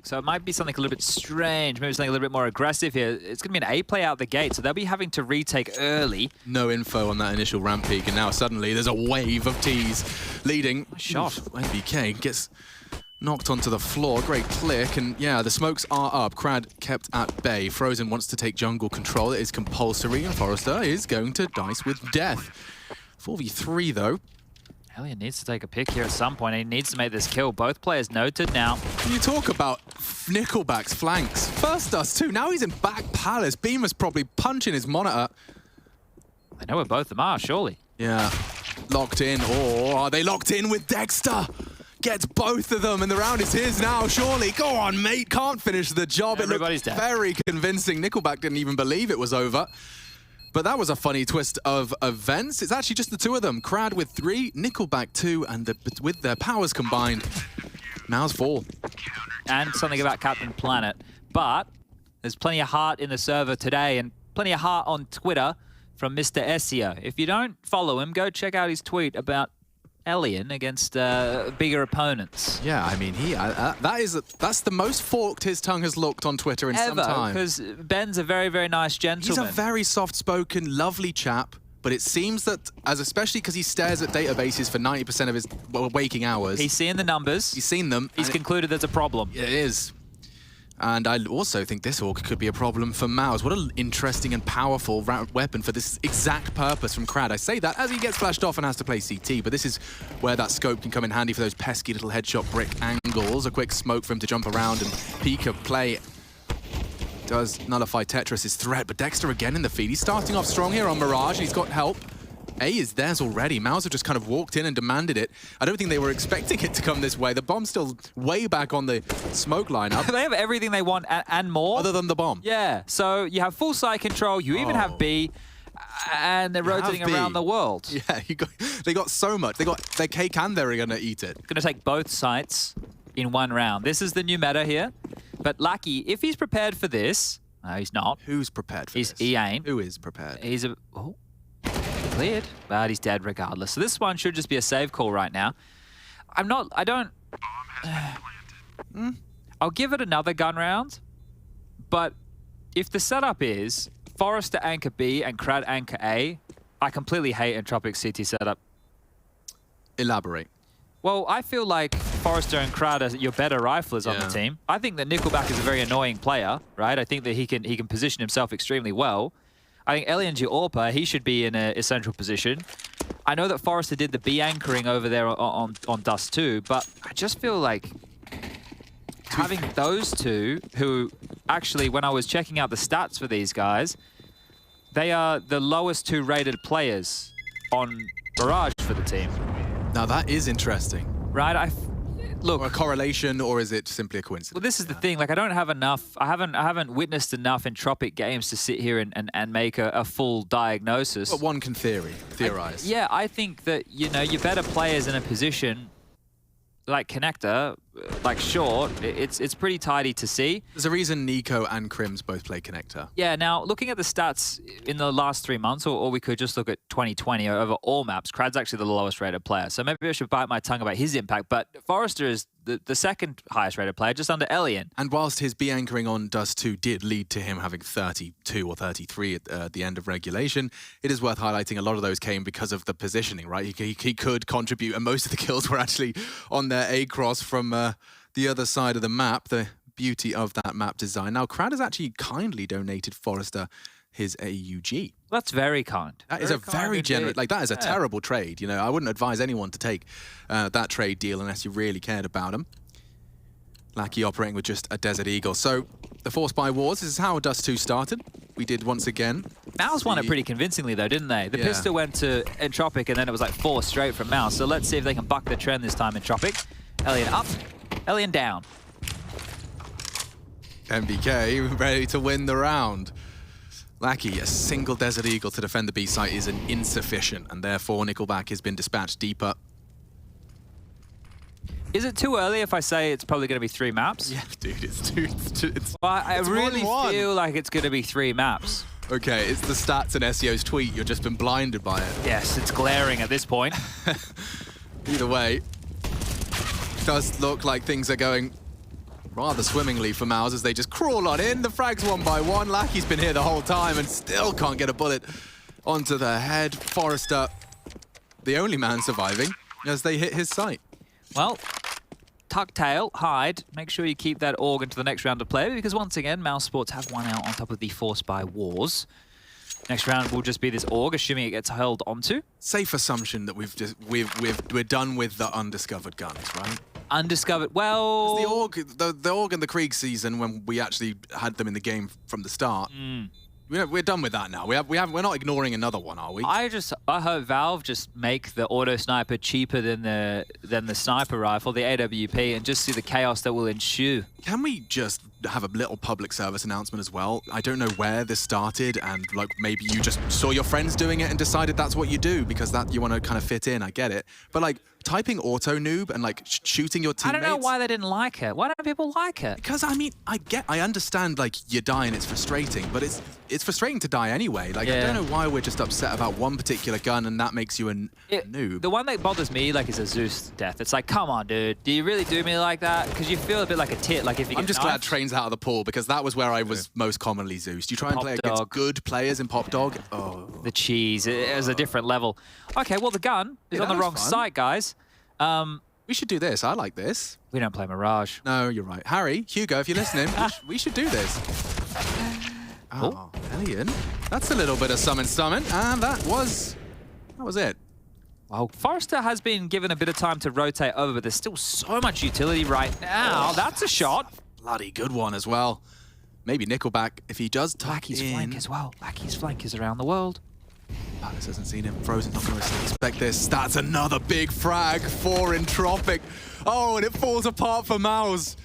So it might be something a little bit strange, maybe something a little bit more aggressive here. It's going to be an A play out the gate, so they'll be having to retake early. No info on that initial ramp peak, and now suddenly there's a wave of T's leading. Nice shot. NBK gets knocked onto the floor. Great click, and yeah, the smokes are up. Crad kept at bay. Frozen wants to take jungle control. It is compulsory, and Forrester is going to dice with death. 4v3 though. Alien needs to take a pick here at some point. He needs to make this kill. Both players noted now. You talk about Nickelback's flanks. First us too. Now he's in back palace. Beamer's probably punching his monitor. I know where both of them are, surely. Yeah. Locked in. Or are they locked in with Dexter? Gets both of them, and the round is his now, surely. Go on, mate. Can't finish the job. Everybody's it looked dead. Very convincing. Nickelback didn't even believe it was over. But that was a funny twist of events. It's actually just the two of them. Crad with 3, Nickelback 2, and with their powers combined, Mouz 4. And something about Captain Planet. But there's plenty of heart in the server today and plenty of heart on Twitter from Mr. SEO. If you don't follow him, go check out his tweet about Alien against bigger opponents. Yeah, I mean, that's the most forked his tongue has looked on Twitter in some time. Because Ben's a very, very nice gentleman. He's a very soft-spoken, lovely chap, but it seems that, especially because he stares at databases for 90% of his waking hours. He's seeing the numbers. He's seen them. He's concluded there's a problem. It is. And I also think this orc could be a problem for Mouz. What an interesting and powerful weapon for this exact purpose from Crad. I say that as he gets flashed off and has to play CT, but this is where that scope can come in handy for those pesky little headshot brick angles. A quick smoke for him to jump around and peek a play. Does nullify Tetris' threat, but Dexter again in the feed. He's starting off strong here on Mirage. He's got help. A is theirs already. Mouz have just kind of walked in and demanded it. I don't think they were expecting it to come this way. The bomb's still way back on the smoke lineup. They have everything they want and more. Other than the bomb. Yeah, so you have full side control. You even have B, and they're rotating around the world. Yeah, they got so much. They got their cake and they're going to eat it. Going to take both sites in one round. This is the new meta here. But Lucky, if he's prepared for this, no, he's not. Who's prepared for this? He ain't. Who is prepared? He's a... Oh. Cleared, but he's dead regardless. So this one should just be a save call right now. I don't... I'll give it another gun round, but if the setup is Forrester anchor B and Crad anchor A, I completely hate Entropiq's CT setup. Elaborate. Well, I feel like Forrester and Crad are your better riflers on the team. I think that Nickelback is a very annoying player, right? I think that he can position himself extremely well. I think Alien's your AWPer, he should be in a essential position. I know that Forrester did the B anchoring over there on Dust too, but I just feel like having those two, who actually, when I was checking out the stats for these guys, they are the lowest 2 rated players on Mirage for the team. Now that is interesting. Right, look, or a correlation, or is it simply a coincidence? Well, this is the thing. Like, I don't have enough. I haven't witnessed enough Entropiq games to sit here and make a full diagnosis. But one can theorize. Yeah, I think that your better players in a position like Connector, like Short, it's pretty tidy to see. There's a reason Nico and Crims both play Connector. Yeah, now looking at the stats in the last 3 months, or we could just look at 2020 over all maps, Crad's actually the lowest rated player. So maybe I should bite my tongue about his impact, but Forrester is the second highest rated player, just under Alien. And whilst his B anchoring on Dust 2 did lead to him having 32 or 33 at the end of regulation, it is worth highlighting a lot of those came because of the positioning, right? He could contribute, and most of the kills were actually on their A-cross from the other side of the map, the beauty of that map design. Now, Crad has actually kindly donated Forrester his AUG. That's very kind. That is a very generous, like that is a terrible trade. I wouldn't advise anyone to take that trade deal unless you really cared about them. Lackey operating with just a Desert Eagle. So the Force by Wars, this is how Dust 2 started. We did once again. Mouz won it pretty convincingly though, didn't they? The pistol went to Entropiq and then it was like 4 straight from Mouz. So let's see if they can buck the trend this time, Entropiq. Alien up, Alien down. MBK ready to win the round. Lackey, a single Desert Eagle to defend the B site is insufficient, and therefore Nickelback has been dispatched deeper. Is it too early if I say it's probably going to be 3 maps? Yeah, dude, it's well, I really feel like it's going to be 3 maps. Okay, it's the stats and SEO's tweet. You've just been blinded by it. Yes, it's glaring at this point. Either way, it does look like things are going rather swimmingly for Mouz as they just crawl on in. The frags one by one. Lackey's been here the whole time and still can't get a bullet onto the head. Forrester, the only man surviving as they hit his sight. Well, tuck tail, hide. Make sure you keep that AUG into the next round of play because once again, Mouz Sports have one out on top of the Force by Wars. Next round will just be this AUG, assuming it gets held onto. Safe assumption that we're done with the undiscovered guns, right? Undiscovered, well... The AUG and the Krieg season, when we actually had them in the game from the start, we're done with that now. We're not ignoring another one, are we? I hope Valve just make the auto sniper cheaper than the sniper rifle, the AWP, and just see the chaos that will ensue. Can we just have a little public service announcement as well? I don't know where this started, and like maybe you just saw your friends doing it and decided that's what you do because that you want to kind of fit in. I get it, but like typing auto noob and like shooting your teammates. I don't know why they didn't like it. Why don't people like it? Because I mean, I understand like you die and it's frustrating, but it's frustrating to die anyway. Like I don't know why we're just upset about one particular gun and that makes you a noob. The one that bothers me like is a Zeus death. It's like, come on, dude, do you really do me like that? Because you feel a bit like a tit. Like if you I'm just glad Train's out of the pool because that was where I was most commonly Zeus. You try and play against good players in Pop Dog. Oh, the cheese. It was a different level. Okay, well the gun is on the wrong side, guys. We should do this. I like this. We don't play Mirage. No, you're right. Harry, Hugo, if you're listening, we should do this. Oh, Alien. That's a little bit of summon, and that was it. Well, Forrester has been given a bit of time to rotate over, but there's still so much utility right now. Oh, that's a shot. Bloody good one as well. Maybe Nickelback, if he does tuck Lackey's in. flank as well. Lackey's flank is around the world. Palace hasn't seen him. Frozen not going to expect this. That's another big frag for Entropiq. Oh, and it falls apart for Mouz.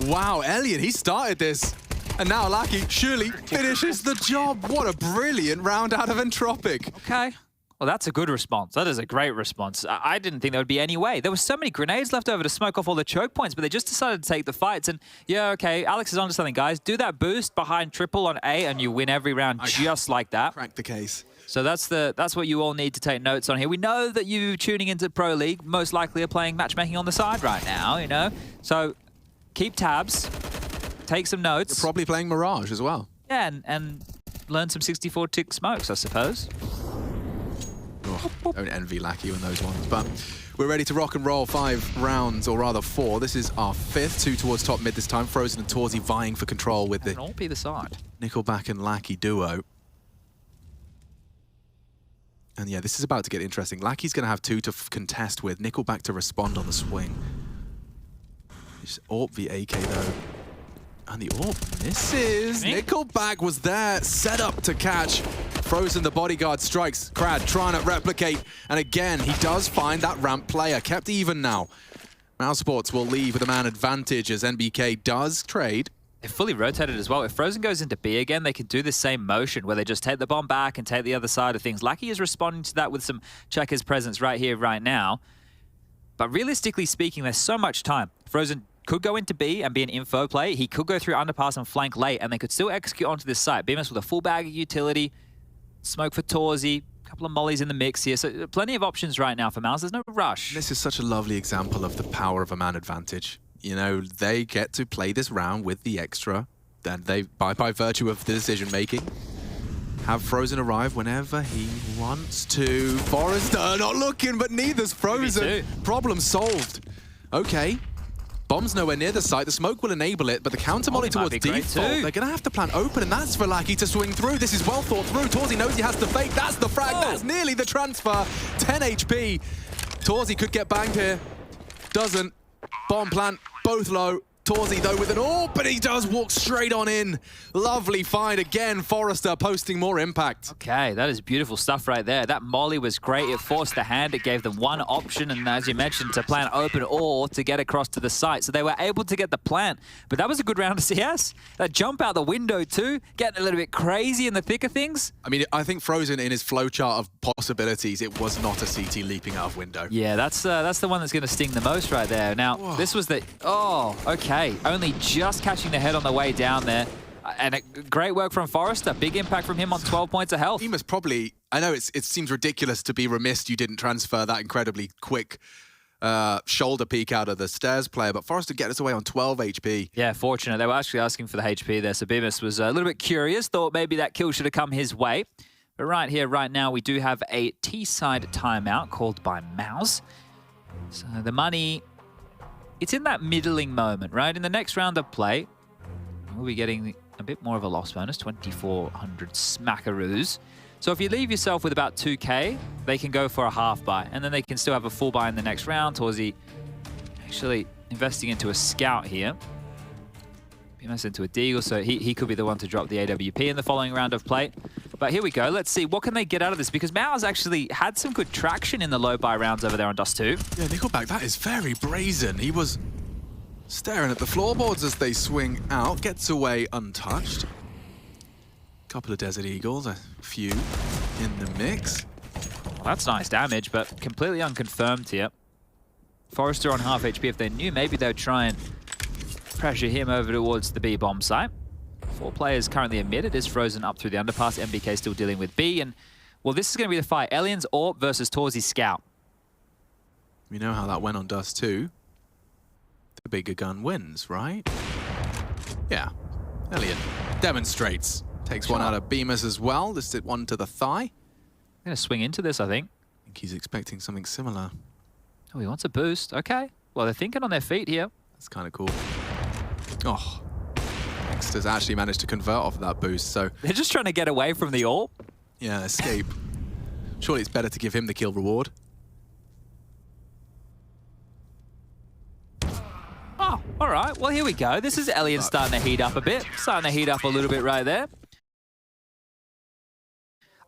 Wow, Elliot, he started this. And now Lackey surely finishes the job. What a brilliant round out of Entropiq. Okay. Well, that's a good response. That is a great response. I didn't think there would be any way. There were so many grenades left over to smoke off all the choke points, but they just decided to take the fights. And yeah, okay, Alex is onto something, guys. Do that boost behind triple on A, and you win every round just like that. Crack the case. So that's what you all need to take notes on here. We know that you tuning into Pro League most likely are playing matchmaking on the side right now, you know? So keep tabs, take some notes. You're probably playing Mirage as well. Yeah, and learn some 64-tick smokes, I suppose. Oh, don't envy Lackey on those ones, but we're ready to rock and roll 5 rounds, or rather 4. This is our 5th, 2 towards top mid this time. Frozen and Torzy vying for control with the all be the side. Nickelback and Lackey duo. And yeah, this is about to get interesting. Lackey's going to have 2 to contest with, Nickelback to respond on the swing. It's AWP v AK though. And the AWP misses. Nickelback was there, set up to catch. Frozen, the bodyguard, strikes. Crad trying to replicate. And again, he does find that ramp player. Kept even now. Mouz Sports will leave with a man advantage as NBK does trade. They're fully rotated as well. If Frozen goes into B again, they can do the same motion where they just take the bomb back and take the other side of things. Lackey is responding to that with some checkers presence right here, right now. But realistically speaking, there's so much time. Frozen could go into B and be an info play. He could go through underpass and flank late, and they could still execute onto this site. Bemis with a full bag of utility, smoke for Torzy, a couple of mollies in the mix here. So plenty of options right now for Mouz. There's no rush. This is such a lovely example of the power of a man advantage. You know, they get to play this round with the extra, and they, by virtue of the decision-making, have Frozen arrive whenever he wants to. Forrester not looking, but neither's Frozen. Problem solved. Okay. Bomb's nowhere near the site. The smoke will enable it, but the counter molly towards default, they're going to have to plan open, and that's for Lackey to swing through. This is well thought through. Torzy knows he has to fake. That's the frag. That's nearly the transfer. 10 HP. Torzy could get banged here. Doesn't. Bomb plant, both low. Torzy, though, with an AWP, but he does walk straight on in. Lovely find again. Forrester posting more impact. Okay, that is beautiful stuff right there. That molly was great. It forced the hand. It gave them one option, and as you mentioned, to plant open or to get across to the site. So they were able to get the plant, but that was a good round of CS. That jump out the window, too, getting a little bit crazy in the thick of things. I mean, I think Frozen, in his flowchart of possibilities, it was not a CT leaping out of window. Yeah, that's the one that's going to sting the most right there. Now, this was the... Oh, okay. Only just catching the head on the way down there. And great work from Forrester. Big impact from him on 12 points of health. He must probably... I know it seems ridiculous to be remiss you didn't transfer that incredibly quick shoulder peek out of the stairs player, but Forrester gets away on 12 HP. Yeah, fortunate. They were actually asking for the HP there, so Bemis was a little bit curious, thought maybe that kill should have come his way. But right here, right now, we do have a T-side timeout called by Mouz. So the money, it's in that middling moment, right? In the next round of play, we'll be getting a bit more of a loss bonus, 2,400 smackaroos. So if you leave yourself with about 2K, they can go for a half buy, and then they can still have a full buy in the next round. Torzy actually investing into a scout here. Bemis into a deagle, so he could be the one to drop the AWP in the following round of play. But here we go. Let's see. What can they get out of this? Because Mouz actually had some good traction in the low buy rounds over there on Dust 2. Yeah, Nickelback, that is very brazen. He was staring at the floorboards as they swing out. Gets away untouched. Couple of Desert Eagles, a few in the mix. Well, that's nice damage, but completely unconfirmed here. Forrester on half HP. If they knew, maybe they would try and pressure him over towards the B bomb site. 4 players currently amid. It is frozen up through the underpass. MBK still dealing with B. And, well, this is going to be the fight. Aliens AWP versus Torzy Scout. We know how that went on Dust 2. The bigger gun wins, right? Yeah. Alien demonstrates. Takes one out of Bemis as well. Just did one to the thigh. Going to swing into this, I think. I think he's expecting something similar. Oh, he wants a boost. Okay. Well, they're thinking on their feet here. That's kind of cool. Oh. Dexter's actually managed to convert off of that boost, so... They're just trying to get away from the AWP. Yeah, escape. Surely it's better to give him the kill reward. Oh, all right. Well, here we go. This is Alien starting to heat up a bit. Starting to heat up a little bit right there.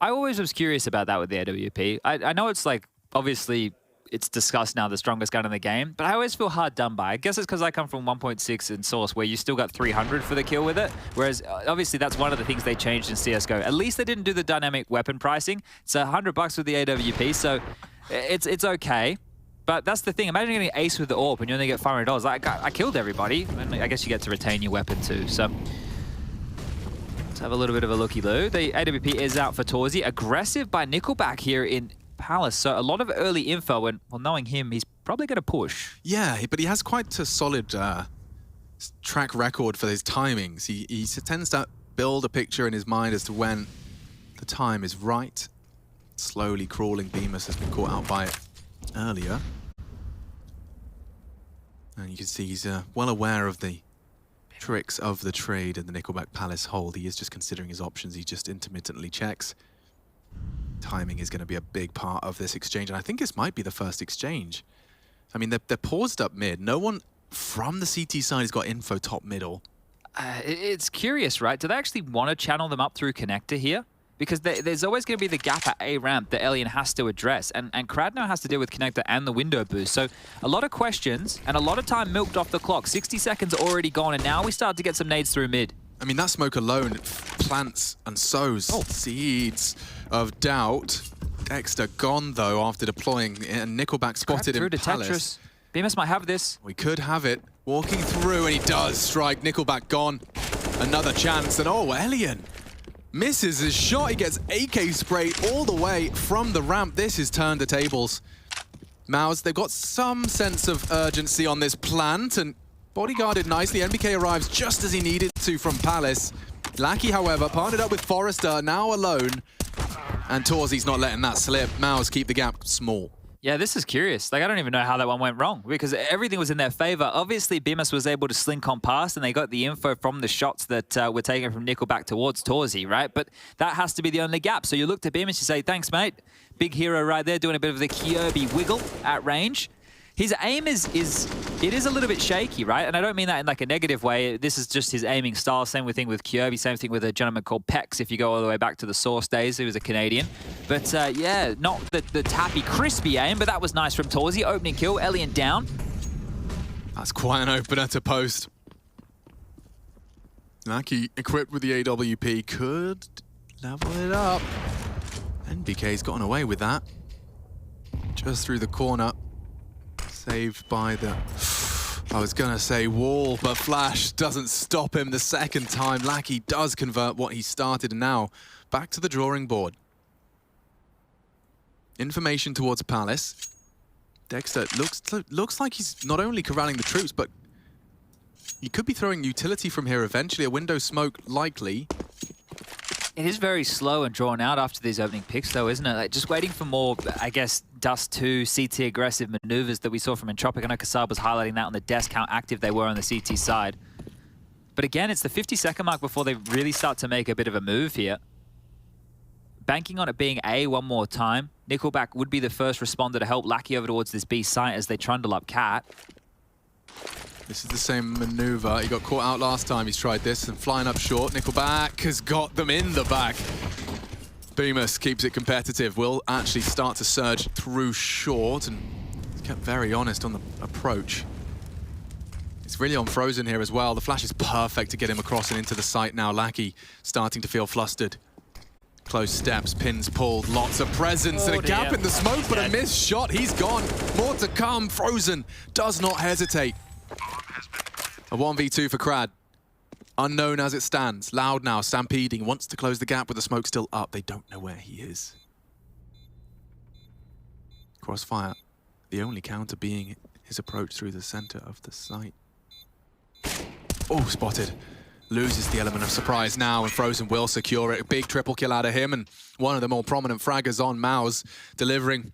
I always was curious about that with the AWP. I know it's like, obviously, it's discussed now the strongest gun in the game, but I always feel hard done by. I guess it's because I come from 1.6 in Source, where you still got 300 for the kill with it, whereas obviously that's one of the things they changed in CSGO. At least they didn't do the dynamic weapon pricing. It's $100 with the AWP, so it's okay. But that's the thing. Imagine getting ace with the AWP and you only get $500. Like, I killed everybody, and I guess you get to retain your weapon too. So let's have a little bit of a looky-loo. The AWP is out for Torzy. Aggressive by Nickelback here in Palace. So a lot of early info, and well, knowing him, he's probably going to push. Yeah, but he has quite a solid track record for his timings. He tends to build a picture in his mind as to when the time is right. Slowly crawling. Bemis has been caught out by it earlier. And you can see he's well aware of the tricks of the trade in the Nickelback Palace hold. He is just considering his options. He just intermittently checks. Timing is going to be a big part of this exchange, and I think this might be the first exchange. I mean, they're paused up mid. No one from the CT side has got info top middle. It's curious, right? Do they actually want to channel them up through connector here? Because there's always going to be the gap at A ramp that Alien has to address, and Crad now has to deal with connector and the window boost. So a lot of questions and a lot of time milked off the clock. 60 seconds already gone, and now we start to get some nades through mid. I mean, that smoke alone plants and sows seeds of doubt. Dexter gone, though, after deploying, and Nickelback spotted in Palace. Tetris. Bemis might have this. We could have it. Walking through, and he does strike. Nickelback gone. Another chance, and oh, Alien misses his shot. He gets AK spray all the way from the ramp. This is turned the tables. Mouz, they've got some sense of urgency on this plant, and bodyguarded nicely. MBK arrives just as he needed to from Palace. Lackey, however, partnered up with Forrester, now alone. And Torzy's not letting that slip. Mouz keep the gap small. Yeah, this is curious. Like, I don't even know how that one went wrong, because everything was in their favor. Obviously, Bemis was able to slink on past, and they got the info from the shots that were taken from Nickelback towards Torzy, right? But that has to be the only gap. So you look to Bemis, you say, thanks, mate. Big hero right there, doing a bit of the Kirby wiggle at range. His aim is a little bit shaky, right? And I don't mean that in like a negative way. This is just his aiming style. Same thing with Kirby, same thing with a gentleman called Pex, if you go all the way back to the Source days. He was a Canadian. But yeah, not the tappy, crispy aim, but that was nice from Torzy. Opening kill, Alien down. That's quite an opener to post. Lackey, equipped with the AWP, could level it up. NBK's gotten away with that. Just through the corner. Saved by the, I was gonna say wall, but Flash doesn't stop him the second time. Lackey does convert what he started, and now back to the drawing board. Information towards Palace. Dexter looks like he's not only corralling the troops, but he could be throwing utility from here eventually. A window smoke likely. It is very slow and drawn out after these opening picks, though, isn't it? Like, just waiting for more, I guess, Dust 2 CT aggressive maneuvers that we saw from Entropiq. I know Kasab was highlighting that on the desk, how active they were on the CT side. But again, it's the 50-second mark before they really start to make a bit of a move here. Banking on it being A one more time. Nickelback would be the first responder to help Lackey over towards this B site as they trundle up Cat. This is the same maneuver. He got caught out last time he's tried this, and flying up short. Nickelback has got them in the back. Bemis keeps it competitive. Will actually start to surge through short, and he's kept very honest on the approach. It's really on Frozen here as well. The flash is perfect to get him across and into the site now. Lackey starting to feel flustered. Close steps, pins pulled, lots of presence, and a gap in the smoke, but a missed shot. He's gone. More to come. Frozen does not hesitate. A 1v2 for Crad. Unknown as it stands. Loud now, stampeding, wants to close the gap with the smoke still up. They don't know where he is. Crossfire, the only counter being his approach through the center of the site. Oh, spotted. Loses the element of surprise now, and Frozen will secure it. A big triple kill out of him, and one of the more prominent fraggers on Mouz, delivering.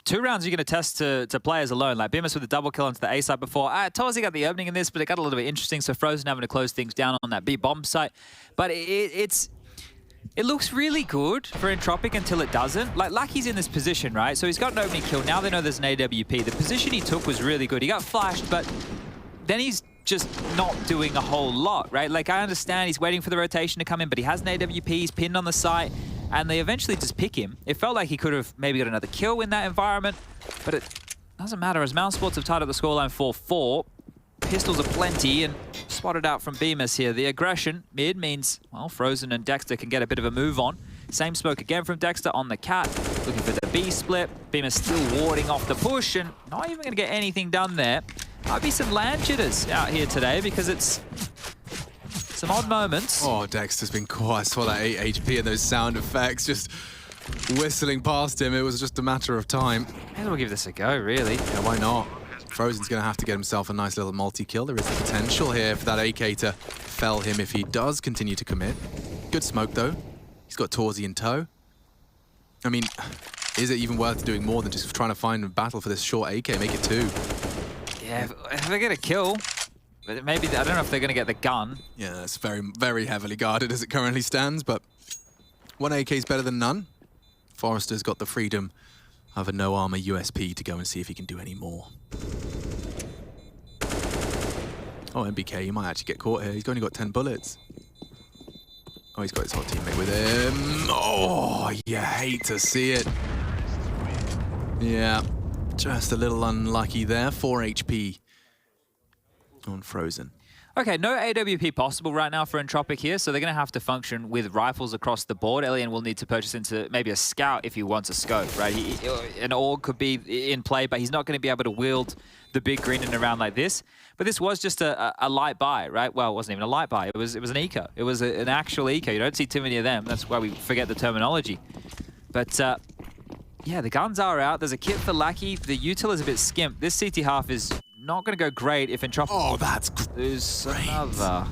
2 rounds you're going to test to players alone. Like Bemis with a double kill onto the A side before. Tozi got the opening in this, but it got a little bit interesting. So Frozen having to close things down on that B bomb site. But it looks really good for Entropiq until it doesn't. Like Lucky's in this position, right? So he's got an opening kill. Now they know there's an AWP. The position he took was really good. He got flashed, but then he's just not doing a whole lot, right? Like I understand he's waiting for the rotation to come in, but he has an AWP. He's pinned on the site. And they eventually just pick him. It felt like he could have maybe got another kill in that environment, but it doesn't matter as Mouse Sports have tied up the scoreline 4-4. Pistols are plenty and spotted out from Bemis here. The aggression mid means, well, Frozen and Dexter can get a bit of a move on. Same smoke again from Dexter on the Cat, looking for the B split. Bemis still warding off the push and not even going to get anything done there. Might be some land jitters out here today because it's some odd moments. Oh, Dexter's been quiet. I saw that 8 HP and those sound effects just whistling past him. It was just a matter of time. Maybe we'll give this a go, really. Yeah, why not? Frozen's going to have to get himself a nice little multi-kill. There is the potential here for that AK to fell him if he does continue to commit. Good smoke, though. He's got Torzi in tow. I mean, is it even worth doing more than just trying to find a battle for this short AK? Make it 2. Yeah, if they get a kill, but maybe, I don't know if they're going to get the gun. Yeah, it's very, very heavily guarded as it currently stands, but 1 AK is better than none. Forrester's got the freedom of a no-armor USP to go and see if he can do any more. Oh, MBK, he might actually get caught here. He's only got 10 bullets. Oh, he's got his hot teammate with him. Oh, you hate to see it. Yeah, just a little unlucky there. 4 HP on Frozen. Okay, no AWP possible right now for Entropiq here, so they're going to have to function with rifles across the board. Elian will need to purchase into maybe a scout if he wants a scope, right? An AUG could be in play, but he's not going to be able to wield the big green in a round like this. But this was just a light buy, right? Well, it wasn't even a light buy. It was an eco. It was an actual eco. You don't see too many of them. That's why we forget the terminology. But yeah, the guns are out. There's a kit for Lackey. The util is a bit skimp. This CT half is not going to go great if Entropiq... Oh, that's great. There's another.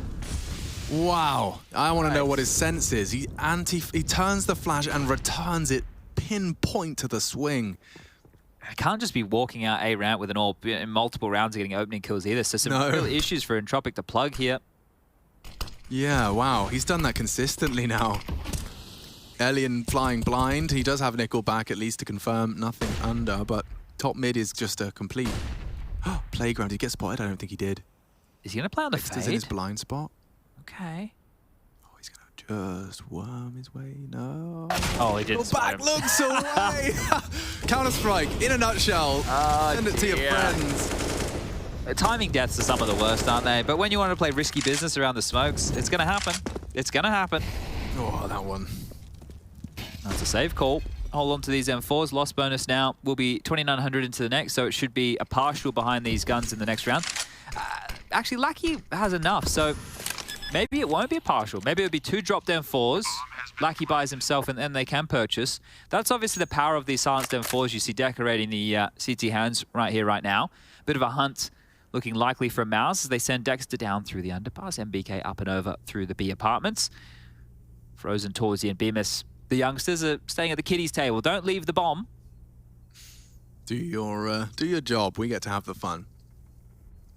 Wow. I want to know what his sense is. He turns the flash and returns it pinpoint to the swing. I can't just be walking out a round with an AWP in multiple rounds and getting opening kills either. So some real issues for Entropiq to plug here. Yeah, wow. He's done that consistently now. Elian flying blind. He does have Nickelback at least to confirm nothing under, but top mid is just a complete... Playground. Did he get spotted? I don't think he did. Is he going to play on the fade? He's in his blind spot. Okay. Oh, he's going to just worm his way. No. Oh, he did. Back looks away. Counter-Strike in a nutshell. Send it to your friends. Timing deaths are some of the worst, aren't they? But when you want to play risky business around the smokes, it's going to happen. It's going to happen. Oh, that one. That's a save call. Hold on to these M4s. Lost bonus now will be 2,900 into the next, so it should be a partial behind these guns in the next round. Actually, Lucky has enough, so maybe it won't be a partial. Maybe it'll be 2 drop-down 4s. Lackey buys himself, and then they can purchase. That's obviously the power of these silenced M4s you see decorating the CT hands right here, right now. Bit of a hunt looking likely from Mouz as they send Dexter down through the underpass, MBK up and over through the B apartments. Frozen, Torzy, and Bemis, the youngsters, are staying at the kiddies' table. Don't leave the bomb. Do your job. We get to have the fun.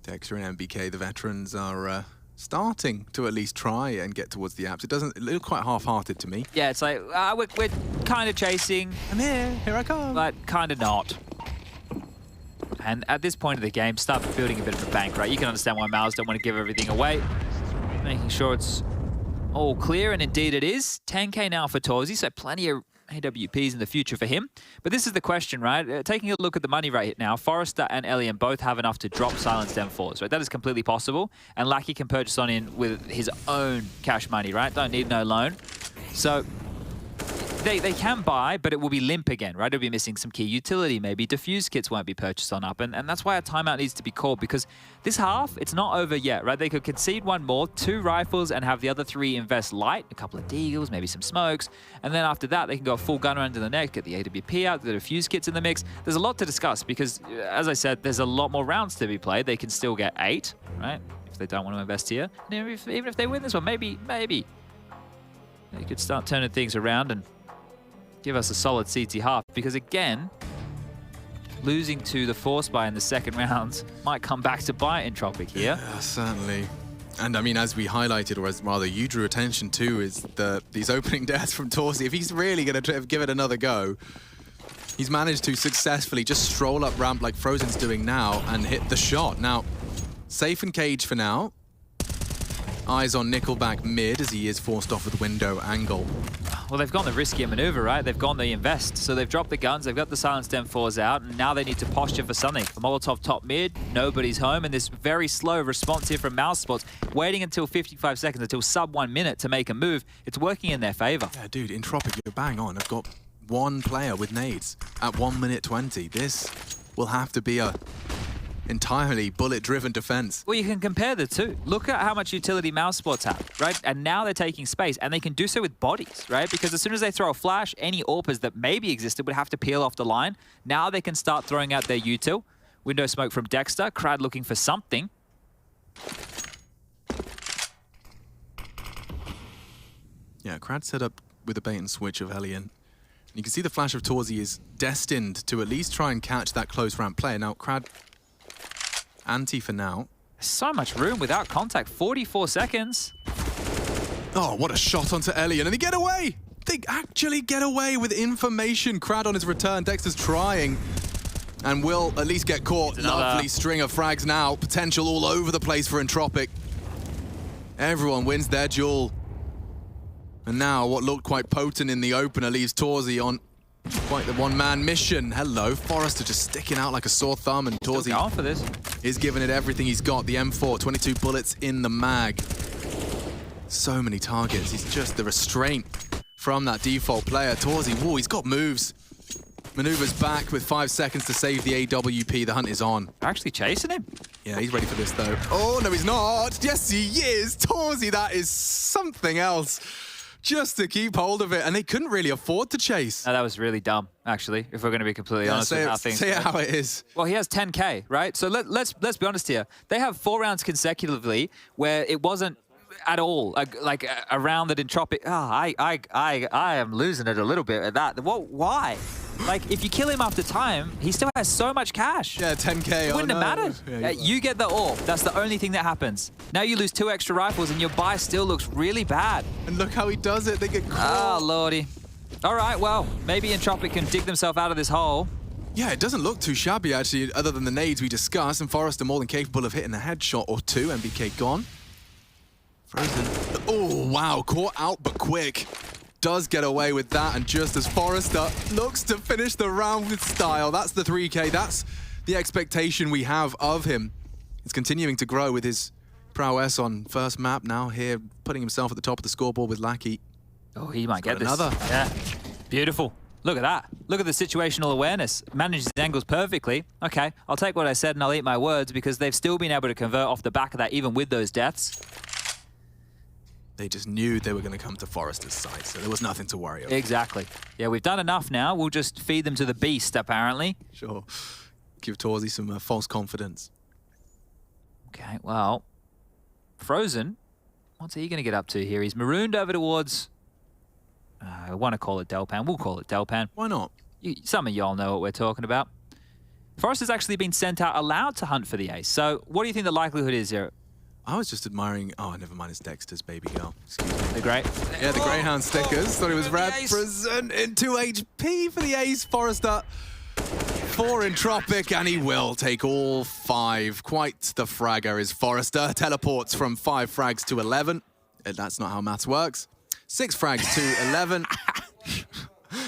Dexter and MBK, the veterans, are starting to at least try and get towards the apps. It look quite half-hearted to me. Yeah, it's like, we're kind of chasing. I'm here I come. But kind of not. And at this point of the game, start building a bit of a bank, right? You can understand why Mouz don't want to give everything away. Making sure it's all clear, and indeed it is. 10K now for Torzy, so plenty of AWPs in the future for him. But this is the question, right? Taking a look at the money right now, Forrester and Elian both have enough to drop silenced M4s, right? That is completely possible. And Lackey can purchase on in with his own cash money, right? Don't need no loan. So they can buy, but it will be limp again, right? It'll be missing some key utility, maybe diffuse kits won't be purchased on up. And that's why a timeout needs to be called, because this half, it's not over yet, right? They could concede one more, 2 rifles, and have the other 3 invest light, a couple of deagles, maybe some smokes. And then after that, they can go full gunner into the neck, get the AWP out, the diffuse kits in the mix. There's a lot to discuss because, as I said, there's a lot more rounds to be played. They can still get 8, right? If they don't want to invest here. And even if they win this one, maybe they could start turning things around and give us a solid CT half, because again, losing to the Force buy in the second round might come back to bite Entropiq here. Yeah, certainly. And I mean, as we highlighted, or as rather you drew attention to, is these opening deaths from Torzy. If he's really going to give it another go, he's managed to successfully just stroll up ramp like Frozen's doing now and hit the shot. Now, safe and cage for now. Eyes on Nickelback mid as he is forced off with window angle. Well, they've gone the riskier maneuver, right? They've gone the invest. So they've dropped the guns, they've got the silenced M4s out, and now they need to posture for something. The Molotov top mid, nobody's home, and this very slow response here from Mouz Sports, waiting until 55 seconds, until sub 1 minute to make a move. It's working in their favor. Yeah, dude, Entropiq, you're bang on. I've got 1 player with nades at 1 minute 20. This will have to be a entirely bullet-driven defense. Well, you can compare the two. Look at how much utility Mouz Sports have, right? And now they're taking space, and they can do so with bodies, right? Because as soon as they throw a flash, any AWPers that maybe existed would have to peel off the line. Now they can start throwing out their util. Window smoke from Dexter. Crad looking for something. Yeah, Crad set up with a bait and switch of Elian. You can see the flash of Torzy is destined to at least try and catch that close ramp player. Now, Crad anti for now. So much room without contact. 44 seconds. Oh, what a shot onto Elian. And they get away! They actually get away with information. Crad on his return. Dexter's trying and will at least get caught. Lovely string of frags now. Potential all over the place for Entropiq. Everyone wins their duel. And now what looked quite potent in the opener leaves Torzy on quite the one-man mission. Hello, Forrester just sticking out like a sore thumb, and Torzy going for this. Is giving it everything he's got. The M4, 22 bullets in the mag. So many targets. He's just the restraint from that default player. Torzy, whoa, he's got moves. Maneuvers back with 5 seconds to save the AWP. The hunt is on. They're actually chasing him. Yeah, he's ready for this, though. Oh, no, he's not. Yes, he is. Torzy, that is something else. Just to keep hold of it, and they couldn't really afford to chase. No, that was really dumb, actually, if we're going to be completely honest with how things say it how it is. Well, he has 10K, right? So let's be honest here. They have 4 rounds consecutively where it wasn't at all like a round that Entropiq. I am losing it a little bit at that. Why? Like, if you kill him after time, he still has so much cash. Yeah, 10K. Wouldn't have mattered. Yeah, you get the AWP. That's the only thing that happens. Now you lose 2 extra rifles and your buy still looks really bad. And look how he does it. They get caught. Oh, lordy. All right, well, maybe Entropiq can dig themselves out of this hole. Yeah, it doesn't look too shabby, actually, other than the nades we discussed. And Forrester more than capable of hitting a headshot or 2. MBK gone. Frozen. Oh, wow. Caught out, but quick. Does get away with that, and just as Forrester looks to finish the round with style, that's the 3K. That's the expectation we have of him. He's continuing to grow with his prowess on first map now here, putting himself at the top of the scoreboard with Lackey. Oh, he might get this. Another. Yeah, beautiful. Look at that. Look at the situational awareness. Manages his angles perfectly. Okay, I'll take what I said and I'll eat my words, because they've still been able to convert off the back of that, even with those deaths. They just knew they were going to come to Forrester's side, so there was nothing to worry about. Exactly. Yeah, we've done enough now. We'll just feed them to the beast, apparently. Sure. Give Torzy some false confidence. Okay, well, Frozen, what's he going to get up to here? He's marooned over towards, I want to call it Delpan. We'll call it Delpan. Why not? Some of y'all know what we're talking about. Forrester's actually been sent out allowed to hunt for the ace. So what do you think the likelihood is here? I was just admiring... Oh, never mind, it's Dexter's baby girl. Excuse me. The great. Yeah, the Greyhound stickers. Thought it was representing 2 HP for the ace. Forrester for Entropiq, and he will take all 5. Quite the fragger is Forrester. Teleports from 5 frags to 11. That's not how maths works. 6 frags to 11.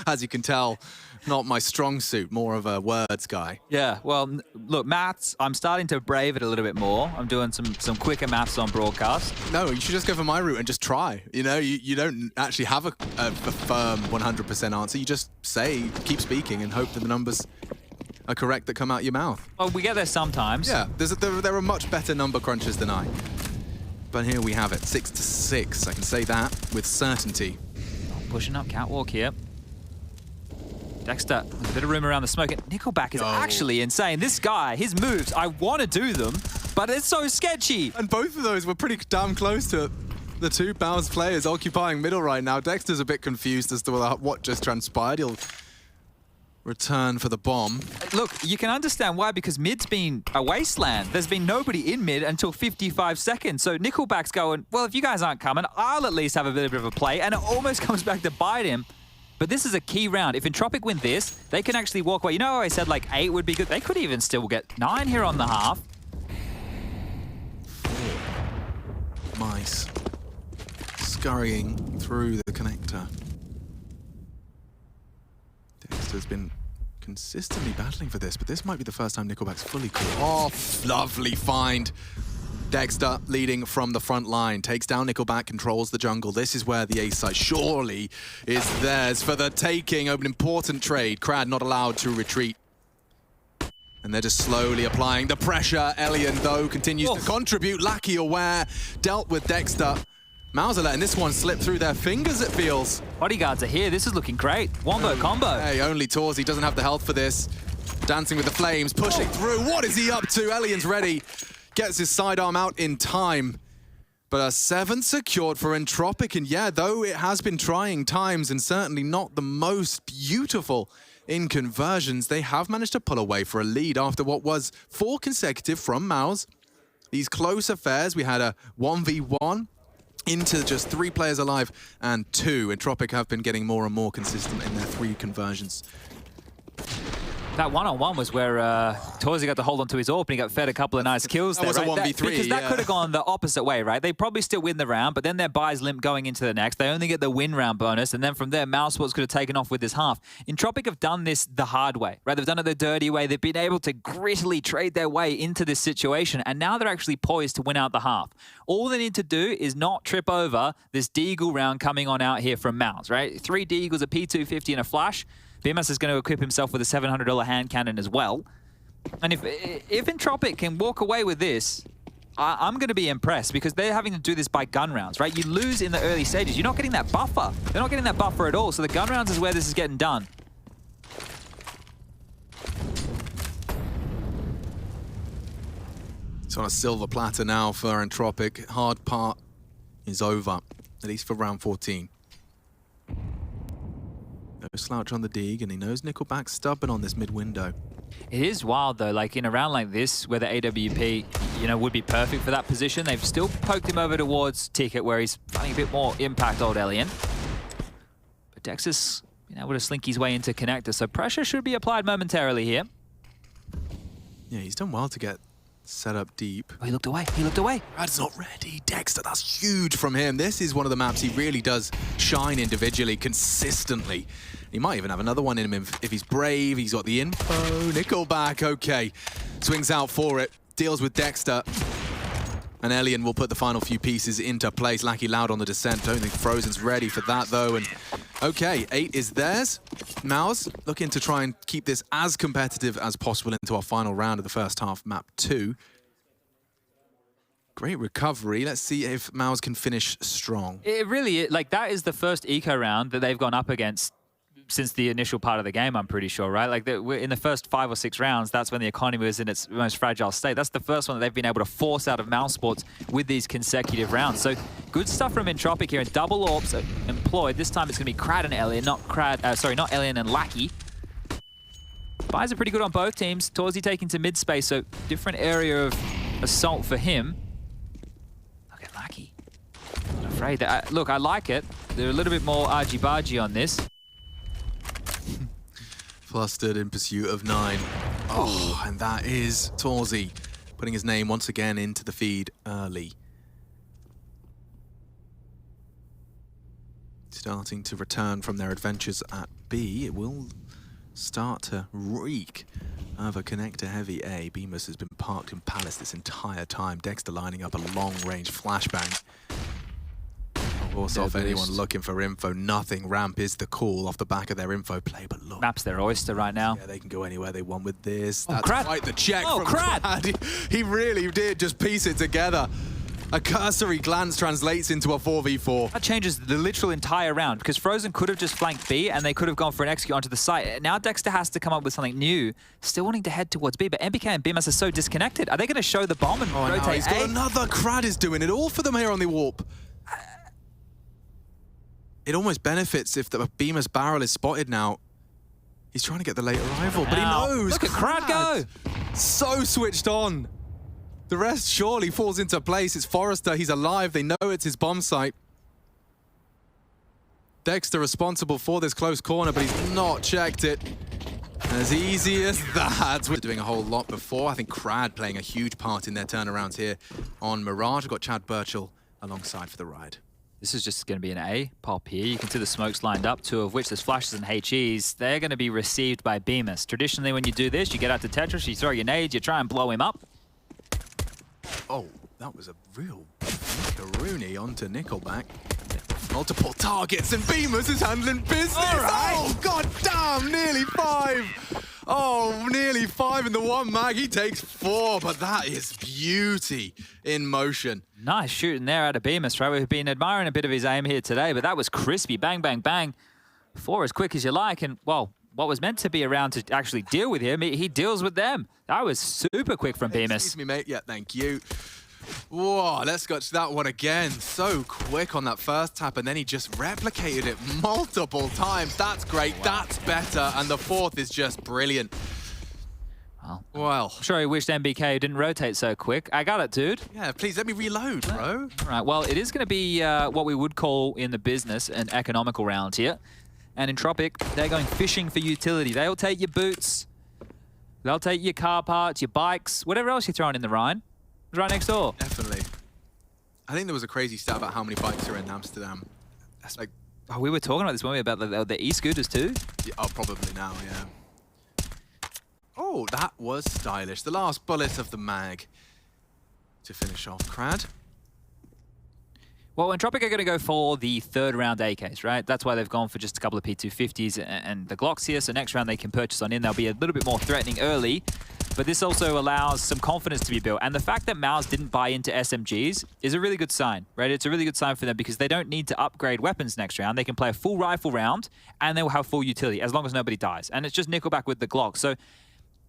As you can tell, not my strong suit, more of a words guy. Yeah, well, look, maths, I'm starting to brave it a little bit more. I'm doing some quicker maths on broadcast. No, you should just go for my route and just try. You know, you don't actually have a firm 100% answer. You just say, keep speaking, and hope that the numbers are correct that come out your mouth. Well, we get there sometimes. Yeah, there are much better number crunchers than I. But here we have it, 6-6. I can say that with certainty. Pushing up catwalk here. Dexter, there's a bit of room around the smoke. And Nickelback is actually insane. This guy, his moves, I want to do them, but it's so sketchy. And both of those were pretty damn close to the 2 Mouz players occupying middle right now. Dexter's a bit confused as to what just transpired. He'll return for the bomb. Look, you can understand why, because mid's been a wasteland. There's been nobody in mid until 55 seconds. So Nickelback's going, well, if you guys aren't coming, I'll at least have a bit of a play. And it almost comes back to bite him. But this is a key round. If Entropiq win this, they can actually walk away. You know how I said like 8 would be good? They could even still get 9 here on the half. 4 mice scurrying through the connector. Dexter's been consistently battling for this, but this might be the first time Nickelback's fully caught off. Lovely find. Dexter leading from the front line, takes down Nickelback, controls the jungle. This is where the ace side surely is theirs for the taking. An important trade. Crad not allowed to retreat. And they're just slowly applying the pressure. Elian, though, continues to contribute. Lackey aware, dealt with Dexter. Mouz are letting this one slip through their fingers, it feels. Bodyguards are here. This is looking great. Wombo combo. Hey, only Torzy doesn't have the health for this. Dancing with the flames, pushing through. What is he up to? Elian's ready. Gets his sidearm out in time. But a 7 secured for Entropiq. And yeah, though it has been trying times and certainly not the most beautiful in conversions, they have managed to pull away for a lead after what was 4 consecutive from Mouz. These close affairs, we had a 1v1 into just 3 players alive and 2. Entropiq have been getting more and more consistent in their 3 conversions. That one-on-one was where Torzy got to hold onto his AWP and he got fed a couple of nice kills there, that right? was a 1v3, because that could have gone the opposite way, right? They probably still win the round, but then their buys limp going into the next. They only get the win round bonus, and then from there, Mousesports could have taken off with this half. Entropiq have done this the hard way, right? They've done it the dirty way. They've been able to grittily trade their way into this situation, and now they're actually poised to win out the half. All they need to do is not trip over this Deagle round coming on out here from Mouz, right? 3 Deagles, a P250, and a flash. BMS is going to equip himself with a $700 hand cannon as well. And if Entropiq can walk away with this, I'm going to be impressed, because they're having to do this by gun rounds, right? You lose in the early stages. You're not getting that buffer. They're not getting that buffer at all. So the gun rounds is where this is getting done. It's on a silver platter now for Entropiq. Hard part is over, at least for round 14. No slouch on the Deeg, and he knows Nickelback's stubborn on this mid-window. It is wild, though, like in a round like this, where the AWP, you know, would be perfect for that position. They've still poked him over towards Ticket, where he's finding a bit more impact, old Elian. But Dexter's been able to slink his way into connector, so pressure should be applied momentarily here. Yeah, he's done well to get set up deep. Oh, he looked away. He looked away. Brad's not ready. Dexter, that's huge from him. This is one of the maps he really does shine individually, consistently. He might even have another one in him if he's brave. He's got the info. Nickelback, okay. Swings out for it. Deals with Dexter. And Elian will put the final few pieces into place. Lackey loud on the descent. Don't think Frozen's ready for that, though. And okay, 8 is theirs. Mouz looking to try and keep this as competitive as possible into our final round of the first half, map 2. Great recovery. Let's see if Mouz can finish strong. It really, like, that is the first eco round that they've gone up against since the initial part of the game, I'm pretty sure, right? Like, in the first 5 or 6 rounds, that's when the economy was in its most fragile state. That's the first one that they've been able to force out of Mouse Sports with these consecutive rounds. So good stuff from Entropiq here. And double AWPs employed. This time it's going to be Crad and Alien, not Alien and Lackey. Buys are pretty good on both teams. Torzy taking to mid space, so different area of assault for him. Look at Lackey. Not afraid. Look, I like it. They're a little bit more argy-bargy on this. Flustered in pursuit of 9. Oh, and that is Torzy putting his name once again into the feed early. Starting to return from their adventures at B. It will start to reek of a connector heavy A. Bemis has been parked in Palace this entire time. Dexter lining up a long-range flashbang. Force off anyone looking for info. Nothing. Ramp is the call off the back of their info play, but look. Map's their oyster right now. Yeah, they can go anywhere they want with this. Oh, That's Crad. quite the check from Crad. He really did just piece it together. A cursory glance translates into a 4v4. That changes the literal entire round, because Frozen could have just flanked B and they could have gone for an execute onto the site. Now Dexter has to come up with something new, still wanting to head towards B, but MBK and Bimas are so disconnected. Are they going to show the bomb and rotate no, he's got A? another. Crad is doing it all for them here on the warp. It almost benefits if the Beamer's barrel is spotted now. He's trying to get the late arrival, but he knows. Look at Crad go. So switched on. The rest surely falls into place. It's Forrester. He's alive. They know it's his bomb site. Dexter responsible for this close corner, but he's not checked it. As easy as that. We're doing a whole lot before. I think Crad playing a huge part in their turnarounds here on Mirage. We've got Chad Burchell alongside for the ride. This is just going to be an A pop here. You can see the smokes lined up, 2 of which there's flashes and HEs. They're going to be received by Bemis. Traditionally, when you do this, you get out to Tetris, you throw your nades, you try and blow him up. Oh, that was a real Rooney onto Nickelback. Multiple targets and Bemis is handling business. All right. Oh, god damn, nearly 5. Oh, nearly 5 in the one mag. He takes 4, but that is beauty in motion. Nice shooting there out of Bemis, right? We've been admiring a bit of his aim here today, but that was crispy. Bang, bang, bang. 4 as quick as you like. And, well, what was meant to be around to actually deal with him, he deals with them. That was super quick from Bemis. Excuse me, mate. Yeah, thank you. Whoa, let's go to that one again. So quick on that first tap, and then he just replicated it multiple times. That's great. Wow. That's better. And the 4th is just brilliant. Well, I'm sure he wished MBK didn't rotate so quick. I got it, dude. Yeah, please let me reload, bro. All right, well, it is going to be what we would call in the business an economical round here. And Entropiq, they're going fishing for utility. They'll take your boots. They'll take your car parts, your bikes, whatever else you're throwing in the Rhine. It's right next door. Definitely. I think there was a crazy stat about how many bikes are in Amsterdam. That's like... Oh, we were talking about this, weren't we, about the e-scooters too? Yeah, oh, probably now, yeah. Oh, that was stylish. The last bullet of the mag to finish off Crad. Well, Entropiq are going to go for the 3rd round AKs, right? That's why they've gone for just a couple of P250s and the Glocks here. So next round they can purchase on in. They'll be a little bit more threatening early. But this also allows some confidence to be built. And the fact that Mouz didn't buy into SMGs is a really good sign, right? It's a really good sign for them because they don't need to upgrade weapons next round. They can play a full rifle round and they will have full utility as long as nobody dies. And it's just Nickelback with the Glock. So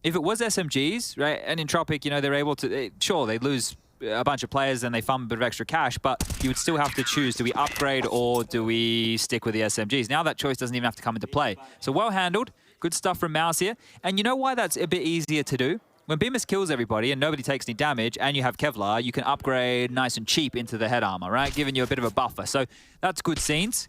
if it was SMGs, right, and Entropiq, you know, they're able to... Sure, they lose a bunch of players and they fund a bit of extra cash, but you would still have to choose, do we upgrade or do we stick with the SMGs? Now that choice doesn't even have to come into play. So well handled. Good stuff from Mouz here. And you know why that's a bit easier to do? When Bemis kills everybody and nobody takes any damage and you have Kevlar, you can upgrade nice and cheap into the head armor, right? Giving you a bit of a buffer. So that's good scenes.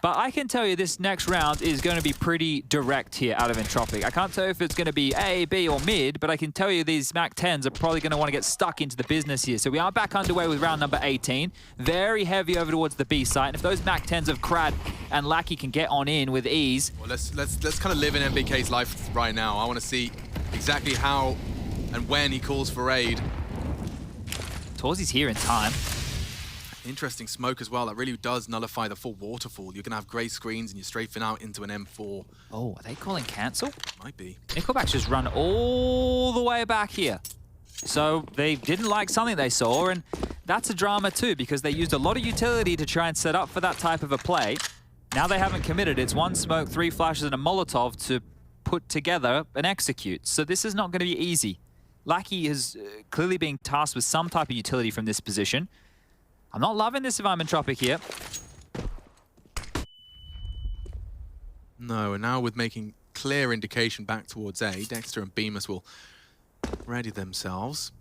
But I can tell you this next round is going to be pretty direct here out of Entropiq. I can't tell if it's going to be A, B, or mid, but I can tell you these MAC 10s are probably going to want to get stuck into the business here. So we are back underway with round number 18. Very heavy over towards the B site. And if those MAC 10s of Crad and Lackey can get on in with ease... Well, let's kind of live in MBK's life right now. I want to see exactly how and when he calls for aid. Torzy's here in time. Interesting smoke as well. That really does nullify the full waterfall. You're going to have grey screens and you're strafing out into an M4. Oh, are they calling cancel? Might be. Nickelback's just run all the way back here. So they didn't like something they saw, and that's a drama too, because they used a lot of utility to try and set up for that type of a play. Now they haven't committed. It's 1 smoke, 3 flashes, and a Molotov to put together and execute. So this is not going to be easy. Lackey is clearly being tasked with some type of utility from this position. I'm not loving this if I'm Entropiq here. No, and now with making clear indication back towards A, Dexter and Bemis will ready themselves.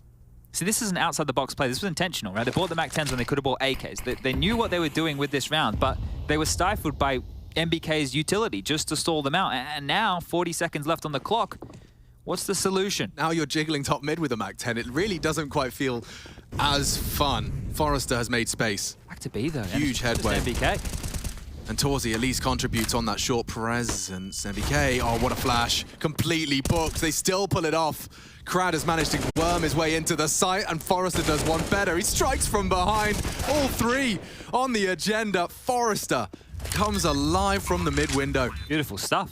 See, this is an outside-the-box play. This was intentional, right? They bought the MAC-10s when they could have bought AKs. They knew what they were doing with this round, but they were stifled by MBK's utility just to stall them out. And now, 40 seconds left on the clock. What's the solution? Now you're jiggling top mid with a MAC-10. It really doesn't quite feel as fun. Forrester has made space. Back to B, though. Huge headway. MBK. And Torzi at least contributes on that short presence. MBK, oh, what a flash. Completely booked. They still pull it off. Crad has managed to worm his way into the site, and Forrester does one better. He strikes from behind. All 3 on the agenda. Forrester comes alive from the mid window. Beautiful stuff.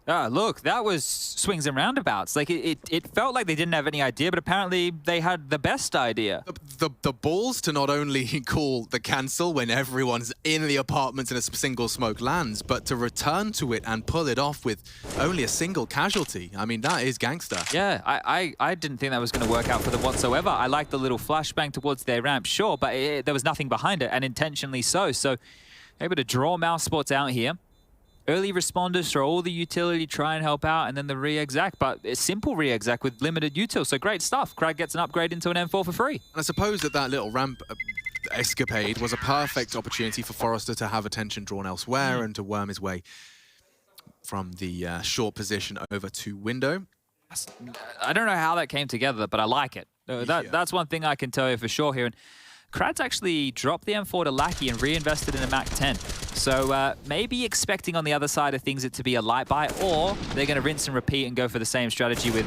Look, that was swings and roundabouts. Like, it felt like they didn't have any idea, but apparently they had the best idea. The balls to not only call the cancel when everyone's in the apartments and a single smoke lands, but to return to it and pull it off with only a single casualty. I mean, that is gangster. Yeah, I didn't think that was going to work out for them whatsoever. I liked the little flashbang towards their ramp, sure, but there was nothing behind it, and intentionally so. So able to draw mouse spots out here. Early responders throw all the utility, try and help out, and then the re-exec, but a simple re-exec with limited util, so great stuff. Crag gets an upgrade into an M4 for free. And I suppose that little ramp escapade was a perfect opportunity for Forrester to have attention drawn elsewhere and to worm his way from the short position over to window. I don't know how that came together, but I like it. That's one thing I can tell you for sure here. And Krad's actually dropped the M4 to Lackey and reinvested in a MAC-10. So maybe expecting on the other side of things it to be a light buy, or they're going to rinse and repeat and go for the same strategy with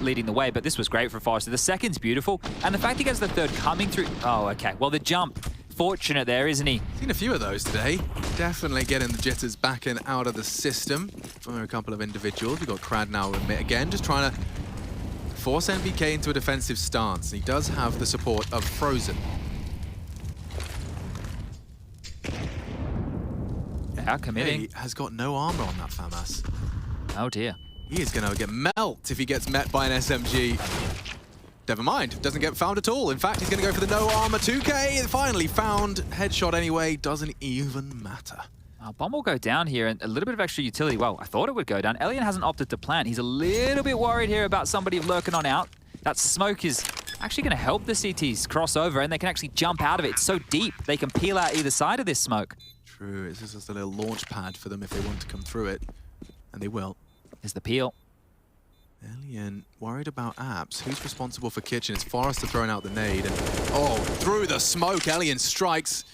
leading the way. But this was great for Forrester. The second's beautiful. And the fact he gets the third coming through... Oh, okay. Well, the jump. Fortunate there, isn't he? Seen a few of those today. Definitely getting the jitters back and out of the system for a couple of individuals. We've got Crad now again, just trying to force NBK into a defensive stance. He does have the support of Frozen. Yeah, committing. He has got no armor on that FAMAS. Oh dear. He is going to get melt if he gets met by an SMG. Never mind, doesn't get found at all. In fact, he's going to go for the no armor 2K. Finally found. Headshot anyway, doesn't even matter. Bomb will go down here, and a little bit of extra utility. Well, I thought it would go down. Elian hasn't opted to plant. He's a little bit worried here about somebody lurking on out. That smoke is actually going to help the CTs cross over, and they can actually jump out of it. It's so deep, they can peel out either side of this smoke. True, it's just a little launch pad for them if they want to come through it. And they will. Here's the peel. Elian worried about apps. Who's responsible for kitchen? It's Forrester throwing out the nade. And, oh, through the smoke, Elian strikes.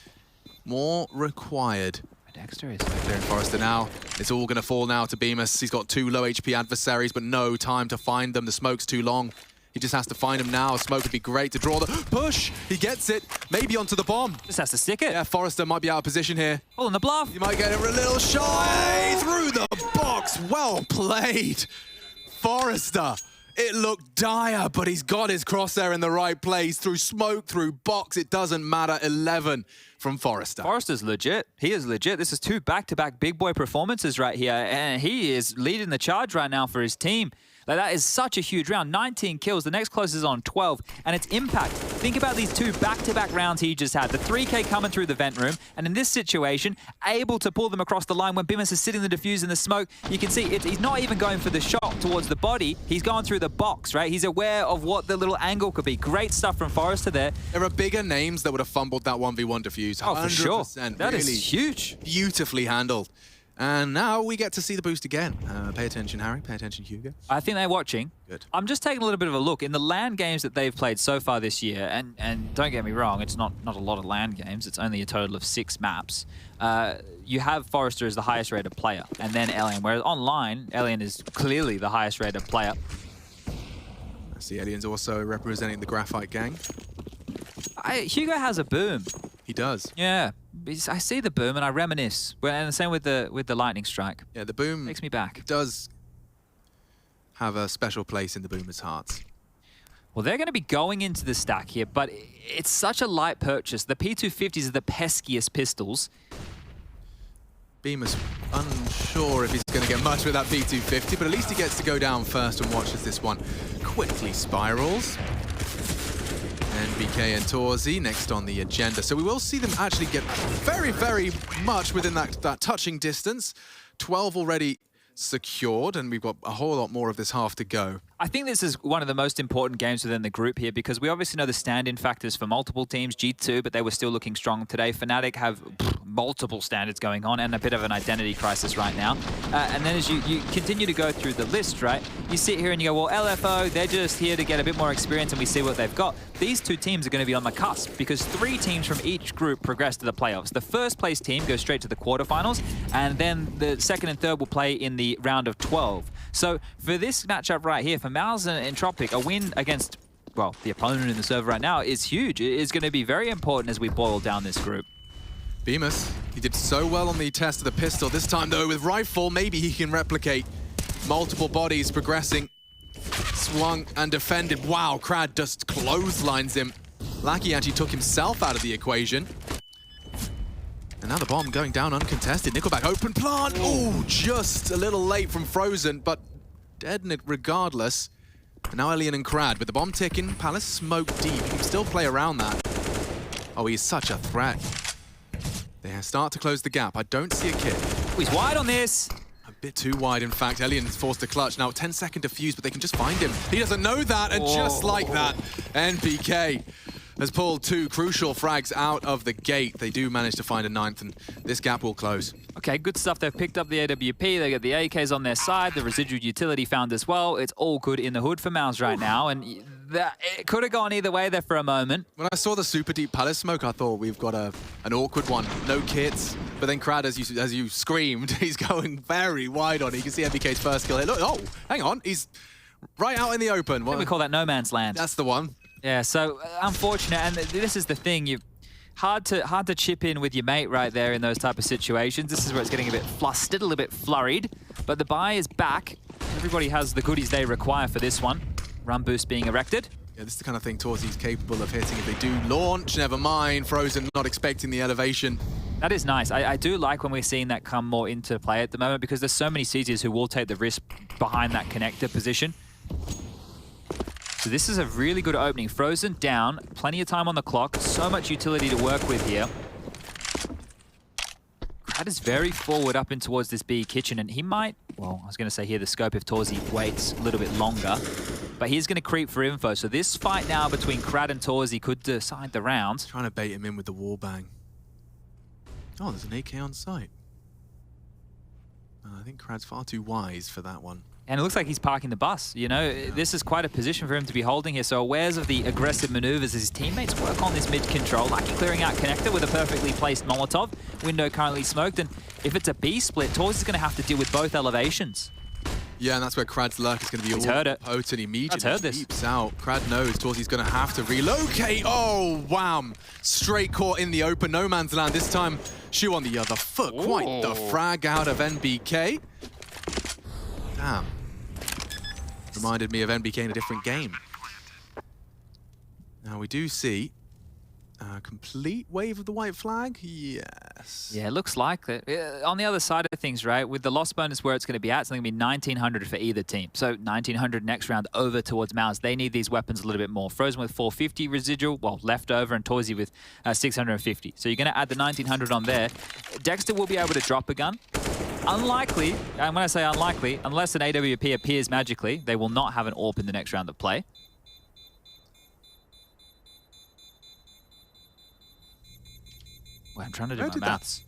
More required. Dexter is clearing Forrester now. It's all going to fall now to Bemis. He's got 2 low HP adversaries, but no time to find them. The smoke's too long. He just has to find them now. Smoke would be great to draw the push. He gets it. Maybe onto the bomb. Just has to stick it. Yeah, Forrester might be out of position here. Pulling the bluff. You might get a little shy through the box. Well played. Forrester. It looked dire, but he's got his crosshair in the right place. Through smoke, through box, it doesn't matter. 11 from Forrester. Forrester's legit. He is legit. This is 2 back-to-back big boy performances right here, and he is leading the charge right now for his team. Like, that is such a huge round. 19 kills. The next closest is on 12, and it's impact. Think about these 2 back-to-back rounds he just had. The 3K coming through the vent room, and in this situation, able to pull them across the line when Bemis is sitting the defuse in the smoke. You can see he's not even going for the shot towards the body. He's going through the box, right? He's aware of what the little angle could be. Great stuff from Forrester there. There are bigger names that would have fumbled that 1v1 defuse. Oh, for sure. That really is huge. Beautifully handled. And now we get to see the boost again. Pay attention, Harry. Pay attention, Hugo. I think they're watching. Good. I'm just taking a little bit of a look. In the LAN games that they've played so far this year, and don't get me wrong, it's not a lot of LAN games. It's only a total of 6 maps. You have Forrester as the highest rated player, and then Elian. Whereas online, Elian is clearly the highest rated player. I see Elian's also representing the Graphite gang. Hugo has a boom. He does. Yeah. I see the boom and I reminisce. And the same with the lightning strike. Yeah, the boom takes me back. Does have a special place in the boomers' hearts. Well, they're going to be going into the stack here, but it's such a light purchase. The P250s are the peskiest pistols. Bemis unsure if he's going to get much with that P250, but at least he gets to go down first and watches this one quickly spirals. NBK and Torzi next on the agenda. So we will see them actually get very, very much within that touching distance. 12 already secured, and we've got a whole lot more of this half to go. I think this is one of the most important games within the group here because we obviously know the stand-in factors for multiple teams, G2, but they were still looking strong today. Fnatic have multiple standards going on and a bit of an identity crisis right now. And then as you continue to go through the list, right, you sit here and you go, well, LFO, they're just here to get a bit more experience and we see what they've got. These two teams are going to be on the cusp because 3 teams from each group progress to the playoffs. The first place team goes straight to the quarterfinals, and then the second and third will play in the round of 12. So for this matchup right here, for Mouz and Entropiq, a win against, well, the opponent in the server right now is huge. It is going to be very important as we boil down this group. Bemis, he did so well on the test of the pistol. This time, though, with rifle, maybe he can replicate multiple bodies progressing. Swung and defended. Wow, Krad just clotheslines him. Lackey actually took himself out of the equation. And now the bomb going down uncontested. Nickelback open plant. Oh, just a little late from Frozen, but dead in it regardless. And now Elian and Krad with the bomb ticking. Palace smoke deep. He can still play around that. Oh, he's such a threat. They start to close the gap. I don't see a kid. He's wide on this. A bit too wide, in fact. Elian is forced to clutch. Now, 10-second defuse, but they can just find him. He doesn't know that, and just like that, NPK has pulled 2 crucial frags out of the gate. They do manage to find a 9th, and this gap will close. Okay, good stuff. They've picked up the AWP. They got the AKs on their side. The residual utility found as well. It's all good in the hood for Mouz right now, and it could have gone either way there for a moment. When I saw the super deep Palace smoke, I thought we've got an awkward one. No kits. But then Krad, as you screamed, he's going very wide on it. You can see MBK's first kill here. Look, oh, hang on. He's right out in the open. I think we call that no man's land. That's the one. Yeah, so unfortunate, and this is the thing, hard to chip in with your mate right there in those type of situations. This is where it's getting a bit flustered, a little bit flurried, but the buy is back. Everybody has the goodies they require for this one. Run boost being erected. Yeah, this is the kind of thing Torzi's capable of hitting if they do launch. Never mind, Frozen not expecting the elevation. That is nice. I do like when we're seeing that come more into play at the moment because there's so many CTs who will take the risk behind that connector position. So this is a really good opening. Frozen down, plenty of time on the clock, so much utility to work with here. Krad is very forward up in towards this B kitchen, and he might, well, I was going to say here the scope if Torzi waits a little bit longer, but he's going to creep for info. So this fight now between Krad and Torzi could decide the round. Trying to bait him in with the wall bang. Oh, there's an AK on site. I think Krad's far too wise for that one. And it looks like he's parking the bus, you know? Yeah. This is quite a position for him to be holding here, so awares of the aggressive maneuvers as his teammates work on this mid-control. Lucky clearing out connector with a perfectly placed Molotov. Window currently smoked, and if it's a B split, Torzi's going to have to deal with both elevations. Yeah, and that's where Krad's luck is going to be all potent immediately. Leaps out. Krad knows Torzi's going to have to relocate. Oh, wham! Straight caught in the open, no man's land. This time, shoe on the other foot. Ooh. Quite the frag out of NBK. Damn. Reminded me of NBK in a different game. Now we do see a complete wave of the white flag. Yes. Yeah, it looks like it. On the other side of things, right, with the loss bonus where it's going to be at, it's going to be 1,900 for either team. So 1,900 next round over towards Mouz. They need these weapons a little bit more. Frozen with 450 residual, well, left over, and Torzi with 650. So you're going to add the 1,900 on there. Dexter will be able to drop a gun. Unlikely, and when I say unlikely, unless an AWP appears magically, they will not have an AWP in the next round of play. Well, I'm trying to do my maths.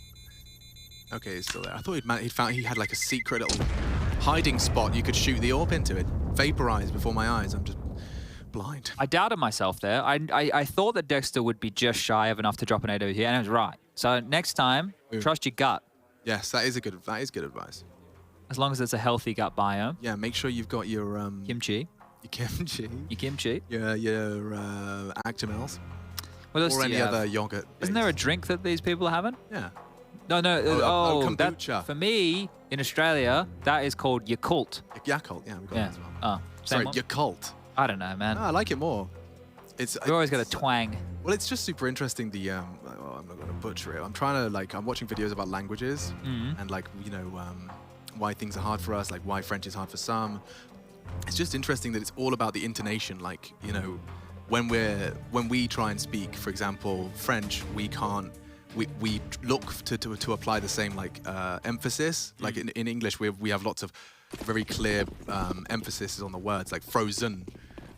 Okay, he's still there. I thought he had like a secret little hiding spot you could shoot the AWP into. It vaporized before my eyes. I'm just blind. I doubted myself there. I thought that Dexter would be just shy of enough to drop an AWP, and I was right. So next time, trust your gut. Yes, that is good advice. As long as it's a healthy gut biome. Yeah, make sure you've got your kimchi. Your kimchi. Your kimchi. Your Actimels. What else or any other yogurt. Isn't there a drink that these people are having? Yeah. No. Kombucha. That, for me, in Australia, that is called Yakult. Yakult, yeah, we've got that as well. Oh, sorry, Yakult. I don't know, man. No, I like it more. You always got a twang. Well, it's just super interesting. Oh, I'm not going to butcher it. I'm trying to, like, I'm watching videos about languages and, like, you know, why things are hard for us, like why French is hard for some. It's just interesting that it's all about the intonation. Like, you know, when we try and speak, for example, French, we can't. We look to apply the same like emphasis. Like in English, we have lots of very clear emphasis on the words, like frozen.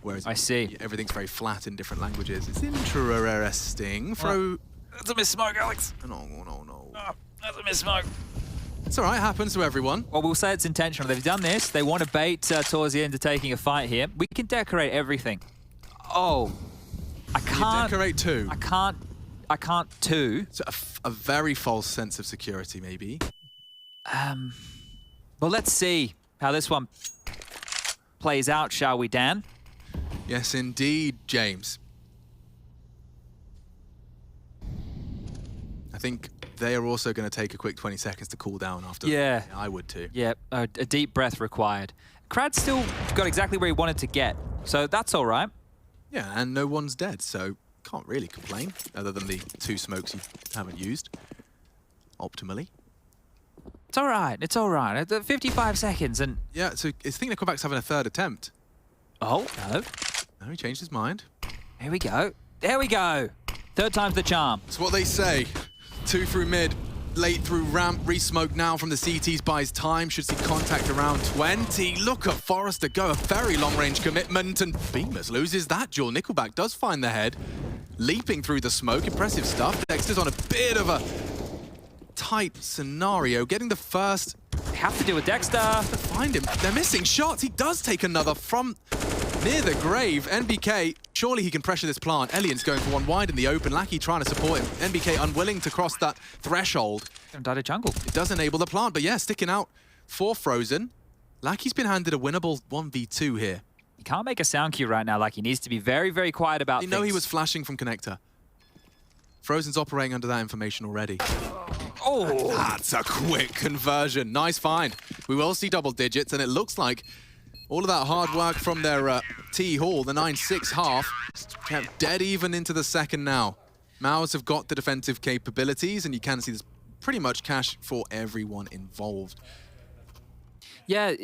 Whereas I see. Everything's very flat in different languages. It's interesting. That's a miss-smoke, Alex. No. Oh, that's a miss-smoke. It's all right. Happens to everyone. Well, we'll say it's intentional. They've done this. They want to bait towards the end of taking a fight here. We can decorate everything. Oh, I can't. Decorate too. I can't too. So a very false sense of security, maybe. Well, let's see how this one plays out, shall we, Dan? Yes, indeed, James. I think they are also going to take a quick 20 seconds to cool down after. Yeah. I would too. Yeah, a deep breath required. Crad still got exactly where he wanted to get, so that's all right. Yeah, and no one's dead, so can't really complain, other than the 2 smokes you haven't used optimally. It's all right. It's all right. 55 seconds and... Yeah, so I think Nickelback's having a 3rd attempt. Oh, no. No, he changed his mind. Here we go. There we go. 3rd time's the charm. It's what they say. 2 through mid, late through ramp, re-smoke now from the CTs buys time. Should see contact around 20. Look at Forrester go, a very long-range commitment, and Bemis loses that duel. Nickelback does find the head, leaping through the smoke. Impressive stuff. Dexter's on a bit of a tight scenario, getting the first. Have to deal with Dexter. To find him. They're missing shots. He does take another from near the grave. NBK, surely he can pressure this plant. Elian's going for one wide in the open. Lackey trying to support him. NBK unwilling to cross that threshold. Died a jungle. It does enable the plant, but yeah, sticking out for Frozen. Lackey's been handed a winnable 1v2 here. He can't make a sound cue right now. Like, he needs to be very, very quiet about things. You know he was flashing from connector. Frozen's operating under that information already. Oh! And that's a quick conversion. Nice find. We will see double digits, and it looks like all of that hard work from their T-Hall, the 9-6 half, kept dead even into the second now. Mouz have got the defensive capabilities, and you can see there's pretty much cash for everyone involved. Yeah.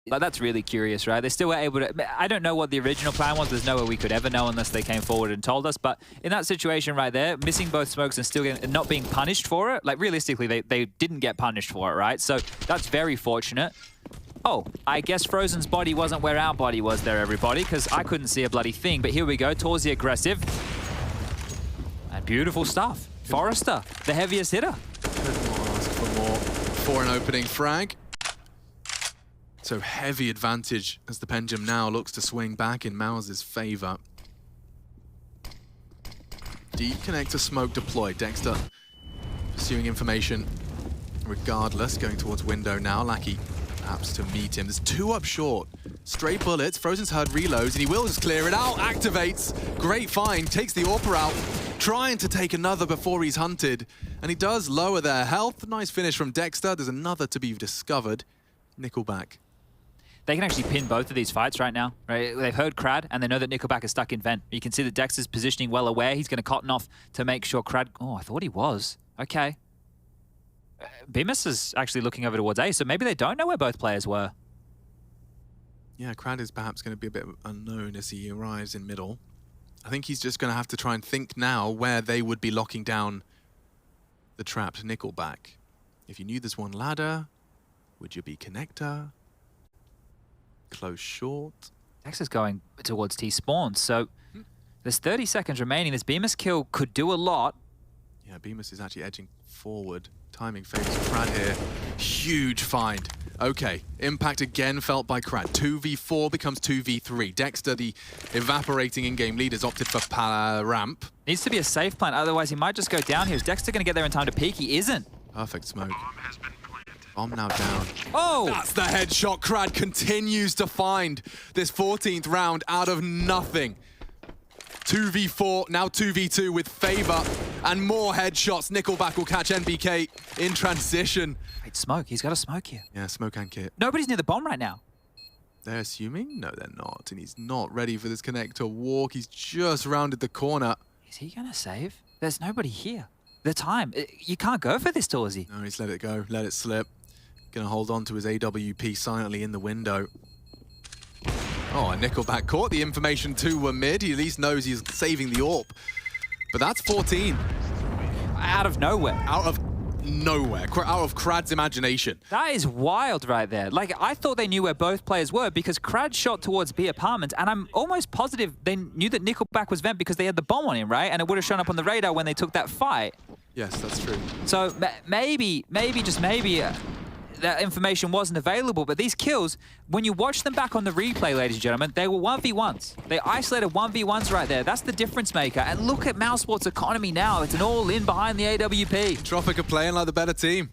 But that's really curious, right? They still were able to... I don't know what the original plan was. There's no way we could ever know unless they came forward and told us. But in that situation right there, missing both smokes and still not being punished for it, like realistically, they didn't get punished for it, right? So that's very fortunate. Oh, I guess Frozen's body wasn't where our body was there, everybody, because I couldn't see a bloody thing. But here we go, towards the aggressive. And beautiful stuff. Forrester, the heaviest hitter. Couldn't ask for more for an opening frag. So heavy advantage as the pendulum now looks to swing back in Mouz's favor. Deep connector smoke deployed. Dexter pursuing information regardless, going towards window now. Lackey perhaps to meet him. There's 2 up short. Straight bullets. Frozen's heard reloads, and he will just clear it out. Activates. Great find. Takes the AWPer out. Trying to take another before he's hunted. And he does lower their health. Nice finish from Dexter. There's another to be discovered. Nickelback. They can actually pin both of these fights right now. Right? They've heard Crad, and they know that Nickelback is stuck in vent. You can see that Dexter's positioning well aware. He's going to cotton off to make sure Crad... Oh, I thought he was. Okay. Bemis is actually looking over towards A, so maybe they don't know where both players were. Yeah, Crad is perhaps going to be a bit unknown as he arrives in middle. I think he's just going to have to try and think now where they would be locking down the trapped Nickelback. If you knew there's one ladder, would you be connector? Close short. Dexter's going towards T-spawn, so there's 30 seconds remaining. This Bemis kill could do a lot. Yeah, Bemis is actually edging forward. Timing favors Crad here. Huge find. Okay, impact again felt by Crad. 2v4 becomes 2v3. Dexter, the evaporating in-game lead, has opted for ramp. Needs to be a safe plan, otherwise he might just go down here. Is Dexter going to get there in time to peek? He isn't. Perfect smoke. Bomb now down. Oh! That's the headshot. Crad continues to find this 14th round out of nothing. 2v4, now 2v2 with favor and more headshots. Nickelback will catch NBK in transition. Wait, smoke. He's got a smoke here. Yeah, smoke and kit. Nobody's near the bomb right now. They're assuming? No, they're not. And he's not ready for this connector walk. He's just rounded the corner. Is he going to save? There's nobody here. The time. You can't go for this, Torzy. No, he's let it go. Let it slip. Gonna hold on to his AWP silently in the window. Oh, and Nickelback caught the information too were mid. He at least knows he's saving the AWP. But that's 14. Out of nowhere. Out of nowhere. Out of Krad's imagination. That is wild right there. Like, I thought they knew where both players were because Krad shot towards B apartments, and I'm almost positive they knew that Nickelback was vent because they had the bomb on him, right? And it would have shown up on the radar when they took that fight. Yes, that's true. So maybe, just maybe, that information wasn't available, but these kills, when you watch them back on the replay, ladies and gentlemen, they were 1v1s. They isolated 1v1s right there. That's the difference maker. And look at Mousesport's economy now. It's an all-in behind the AWP. Entropiq are playing like the better team.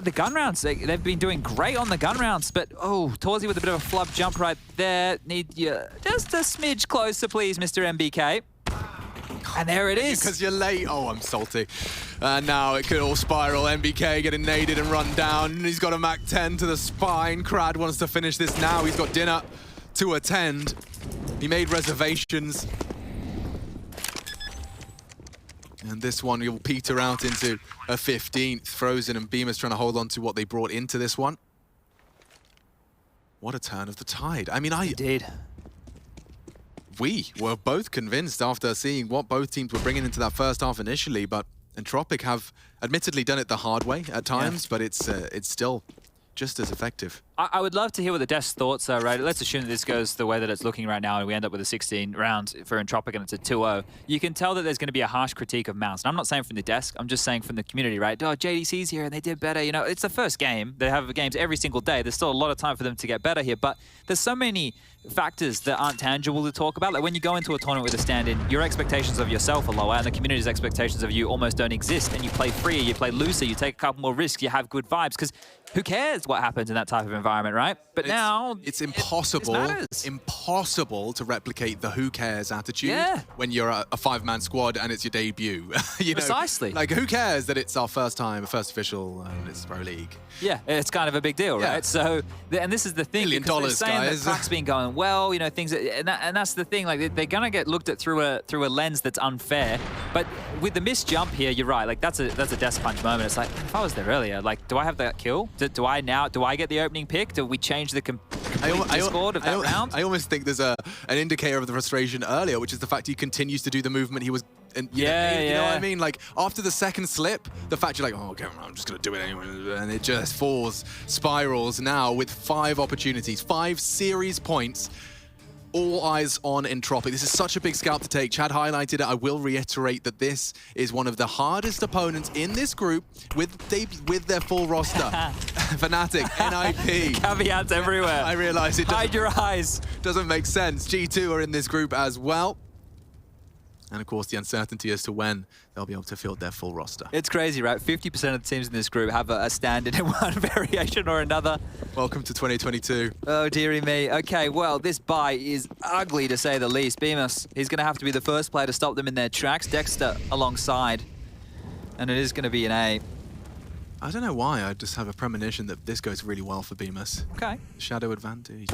The gun rounds, they've been doing great on the gun rounds, but oh, Torzy with a bit of a flub jump right there. Need you just a smidge closer, please, Mr. MBK. And there it is. Because you're late. Oh, I'm salty. And now it could all spiral. MBK getting naded and run down. He's got a Mac 10 to the spine. Krad wants to finish this now. He's got dinner to attend. He made reservations. And this one will peter out into a 15th. Frozen and Beamer's trying to hold on to what they brought into this one. What a turn of the tide. I mean, Indeed. We were both convinced after seeing what both teams were bringing into that first half initially, but Entropiq have admittedly done it the hard way at times, but it's still just as effective. I would love to hear what the desk thoughts are, right? Let's assume that this goes the way that it's looking right now and we end up with a 16 round for Entropiq and it's a 2-0. You can tell that there's going to be a harsh critique of Mouz. And I'm not saying from the desk, I'm just saying from the community, right? Oh, JDC's here and they did better. You know, it's the first game. They have games every single day. There's still a lot of time for them to get better here, but there's so many factors that aren't tangible to talk about. Like when you go into a tournament with a stand-in, your expectations of yourself are lower and the community's expectations of you almost don't exist, and you play freer, you play looser, you take a couple more risks, you have good vibes, because who cares what happens in that type of environment, right? But now it's impossible to replicate the who cares attitude when you're a five-man squad and it's your debut. You Precisely. know, like who cares that it's our first time, first official, and it's Pro League. Yeah, it's kind of a big deal, right? So, and this is the thing, $1 million, they're saying guys. that Crack's been going well, you know, things, and that's the thing, like they're gonna get looked at through a lens that's unfair. But with the missed jump here, you're right, like that's a death punch moment. It's like, if I was there earlier, like, do I have that kill? Do I get the opening pick? Do we change the complete discord of that round? I almost think there's an indicator of the frustration earlier, which is the fact he continues to do the movement he was. And, you know what I mean? Like, after the second slip, the fact you're like, oh, okay, I'm just going to do it anyway. And it just falls, spirals now with 5 opportunities, 5 series points. All eyes on Entropiq. This is such a big scalp to take. Chad highlighted it. I will reiterate that this is one of the hardest opponents in this group with their full roster. Fnatic, NIP. Caveats everywhere. I realize it Hide your eyes. Doesn't make sense. G2 are in this group as well. And of course, the uncertainty as to when they'll be able to field their full roster. It's crazy, right? 50% of the teams in this group have a stand-in in one variation or another. Welcome to 2022. Oh, dearie me. Okay, well, this buy is ugly to say the least. Bemis, he's going to have to be the first player to stop them in their tracks. Dexter alongside. And it is going to be an A. I don't know why, I just have a premonition that this goes really well for Bemis. Okay. Shadow advantage.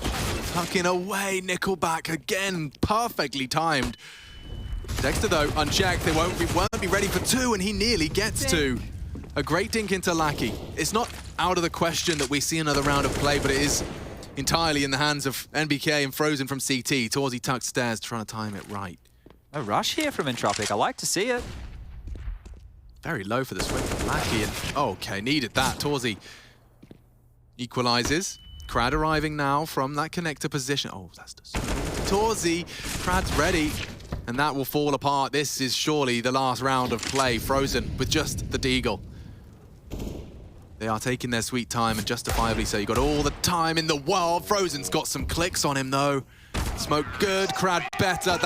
Tucking away, Nickelback again, perfectly timed. Dexter, though, unchecked. They won't be ready for 2, and he nearly gets 2. A great dink into Lackey. It's not out of the question that we see another round of play, but it is entirely in the hands of NBK and Frozen from CT. Torzy tucked stairs, trying to time it right. A rush here from Entropiq. I like to see it. Very low for the swing from Lackey. And, okay, needed that. Torzy equalizes. Krad arriving now from that connector position. Oh, that's just Torzy. Krad's ready. And that will fall apart. This is surely the last round of play. Frozen with just the deagle. They are taking their sweet time, and justifiably so. You got all the time in the world. Frozen's got some clicks on him, though. Smoke good, Krad better.